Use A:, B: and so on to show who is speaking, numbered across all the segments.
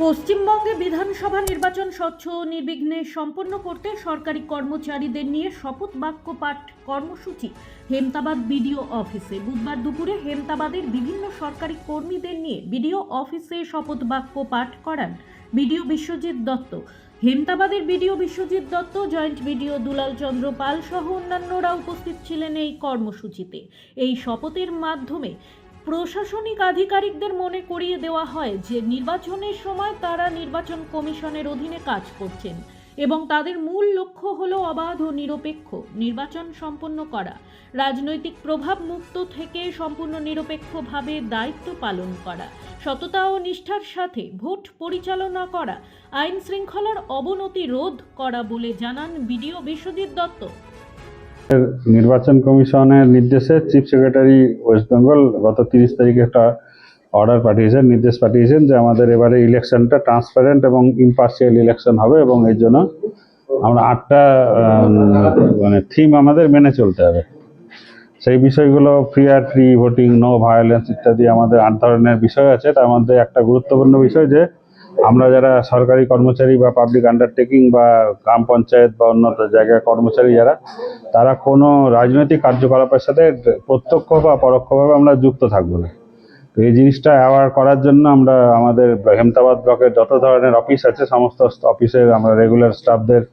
A: পশ্চিমবঙ্গে বিধানসভা নির্বাচন স্বচ্ছ ও নির্বিঘ্নে সম্পন্ন করতে সরকারি কর্মচারীদের নিয়ে শপথ বাক্য পাঠ কর্মসূচি হেমতাবাদ বিডিও অফিসে বুধবার দুপুরে হেমতাবাদের বিভিন্ন সরকারি কর্মীদের নিয়ে বিডিও অফিসে শপথ বাক্য পাঠ করান বিডিও বিশ্বজিৎ দত্ত। হেমতাবাদের BDO Biswajit Dutta, joint BDO Dulal Chandra Pal সহ অন্যান্যরা উপস্থিত ছিলেন এই কর্মসূচিতে। এই শপথের মাধ্যমে প্রশাসনিক আধিকারিকদের মনে করিয়ে দেওয়া হয় যে নির্বাচনের সময় তারা নির্বাচন কমিশনের অধীনে কাজ করছেন এবং তাদের মূল লক্ষ্য হলো অবাধ ও নিরপেক্ষ নির্বাচন সম্পন্ন করা, রাজনৈতিক প্রভাব মুক্ত থেকে সম্পূর্ণ নিরপেক্ষভাবে দায়িত্ব পালন করা, সততা ও নিষ্ঠার সাথে ভোট পরিচালনা করা, আইন শৃঙ্খলার অবনতি রোধ করা বলে জানান বিডিও বিশ্বজিৎ দত্ত।
B: নির্বাচন কমিশনের নির্দেশে চিফ সেক্রেটারি ওয়েস্ট বেঙ্গল গত 30 তারিখে একটা অর্ডার পাঠিয়েছেন, নির্দেশ পাঠিয়েছেন যে আমাদের এবারে ইলেকশনটা ট্রান্সপারেন্ট এবং ইম্পার্শিয়াল ইলেকশন হবে এবং এর জন্য আমরা 8টা থিম আমাদের মেনে চলতে হবে। সেই বিষয়গুলো ফ্রি ভোটিং, নো ভায়োলেন্স ইত্যাদি আমাদের 8 ধরনের বিষয় আছে। তার মধ্যে একটা গুরুত্বপূর্ণ বিষয় যে আমরা যারা সরকারি কর্মচারী বা পাবলিক আন্ডারটেকিং বা গ্রাম পঞ্চায়েত বা অন্য জায়গায় কর্মচারী যারা, তারা কোনো রাজনৈতিক কার্যকলাপের সাথে প্রত্যক্ষ বা পরোক্ষভাবে আমরা যুক্ত থাকবো না। তো এই জিনিসটা অ্যাওয়ার করার জন্য আমরা আমাদের হেমতাবাদ ব্লকের যত ধরনের অফিস আছে সমস্ত অফিসের আমরা রেগুলার স্টাফদের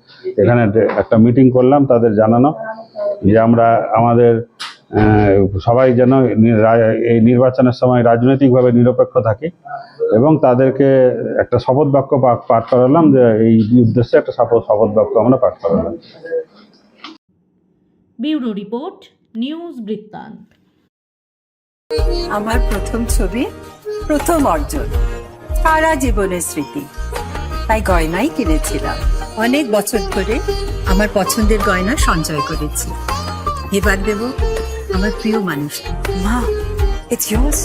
B: এখানে একটা মিটিং করলাম, তাদের জানানো যে আমরা আমাদের সবাই যেন এই নির্বাচনের সময় রাজনৈতিকভাবে নিরপেক্ষ থাকি এবং তাদেরকে একটা শপথ বাক্য পাঠ করালাম, যে এই উদ্দেশ্যে একটা শপথ বাক্য আমরা পাঠ করালাম।
A: ব্যুরো রিপোর্ট, নিউজ বৃত্তান্ত।
C: আমার প্রথম ছবি, প্রথম অর্জন, সারা জীবনের স্মৃতি, তাই গয়নাই কিনেছিলাম। অনেক বছর ধরে আমার পছন্দের গয়না সঞ্চয় করেছি। এবার দেব আমার প্রিয় মানুষ। মা, it's yours.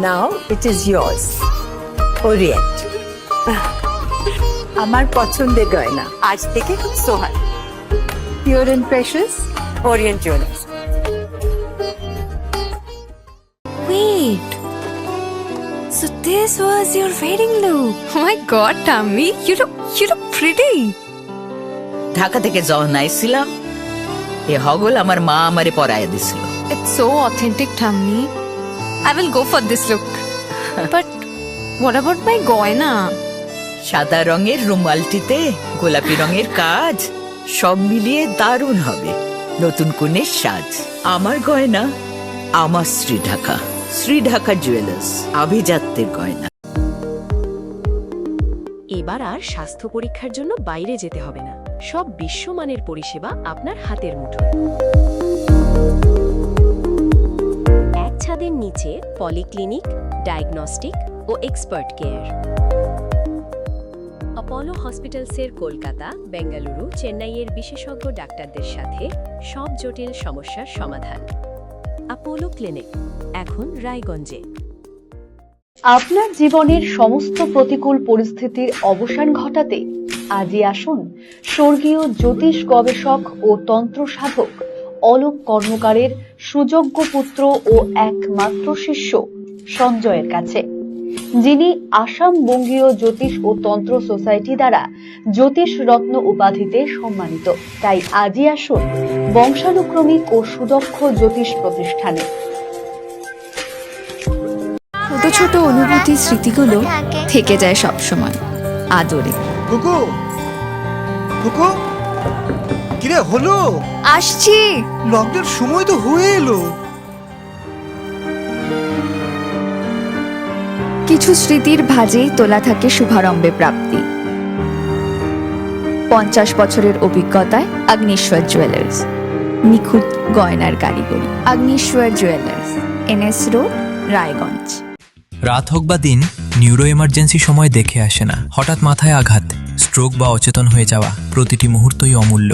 C: Now it is yours. Orient. আমার পছন্দের গয়না আজ থেকে খুব সোহাগ। Pure and precious, Orient Jewelers.
D: Wait. So this was your wedding look. Oh my god, Tammy, you look pretty.
E: Dhaka থেকে যখন আইছিলাম এ হগল আমার মা আমারে পরাইয়া দিছিল।
D: It's so authentic, Tammy. I will go for this look. But what about my goina?
E: সাদা রঙের রুমালটিতে গোলাপি রঙের কাজ, সব মিলিয়ে দারুণ হবে নতুন কনের সাজ। আমার গয়না আমার শ্রী ঢাকা জুয়েলার্স, আভিজাত্যের গয়না।
F: এবার আর স্বাস্থ্য পরীক্ষার জন্য বাইরে যেতে হবে না, সব বিশ্বমানের পরিষেবা আপনার হাতের মুঠোয়। এক ছাদের নিচে পলিক্লিনিক, ডায়াগনস্টিক ও এক্সপার্ট কেয়ার। অপোলো হসপিটালসের কলকাতা, বেঙ্গালুরু, চেন্নাইয়ের বিশেষজ্ঞ ডাক্তারদের সাথে সব জটিল সমস্যার সমাধান। অপোলো ক্লিনিক এখন রায়গঞ্জে।
G: আপনার জীবনের সমস্ত প্রতিকূল পরিস্থিতির অবসান ঘটাতে আজই আসুন স্বর্গীয় জ্যোতিষ গবেষক ও তন্ত্র সাধক অলোক কর্মকারের সুযোগ্য পুত্র ও একমাত্র শিষ্য সঞ্জয়ের কাছে, যিনি আসাম বঙ্গীয় জ্যোতিষ ও তন্ত্র সোসাইটি দ্বারা জ্যোতিষ রত্ন উপাধিতে সম্মানিত। তাই আজই আসুন বংশানুক্রমিক ও সুদক্ষ জ্যোতিষ প্রতিষ্ঠানে।
D: ছোট ছোট অনুভূতি, স্মৃতিগুলো থেকে যায় সব সময় আদরে।
H: কুকু কুকু, কিরে হলো?
D: আসছি।
H: লকডাউন সময় তো হয়ে এলো।
D: কিছু স্মৃতির ভাজেই তোলা থাকে শুভারম্ভে প্রাপ্তি। 50 বছরের অভিজ্ঞতায় আগ্নেশ্বর জুয়েলার্স, নিখুঁত গয়নার কারিগরি। Agneshwar jewellers, NS road, Raiganj.
I: রাত হোক বা দিন, নিউরো এমার্জেন্সি সময় দেখে আসে না। হঠাৎ মাথায় আঘাত, স্ট্রোক বা অচেতন হয়ে যাওয়া, প্রতিটি মুহূর্তই অমূল্য,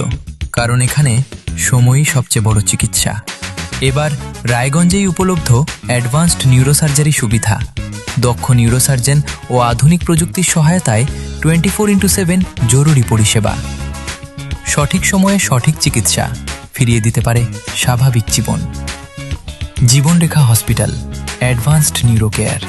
I: কারণ এখানে সময়ই সবচেয়ে বড় চিকিৎসা। এবার রায়গঞ্জেই উপলব্ধ অ্যাডভান্সড নিউরোসার্জারি সুবিধা। দক্ষ নিউরোসার্জন ও আধুনিক প্রযুক্তির সহায়তায় 24x7 জরুরি পরিষেবা। সঠিক সময়ে সঠিক চিকিৎসা ফিরিয়ে দিতে পারে স্বাভাবিক জীবনরেখা হসপিটাল, অ্যাডভান্সড নিউরো কেয়ার।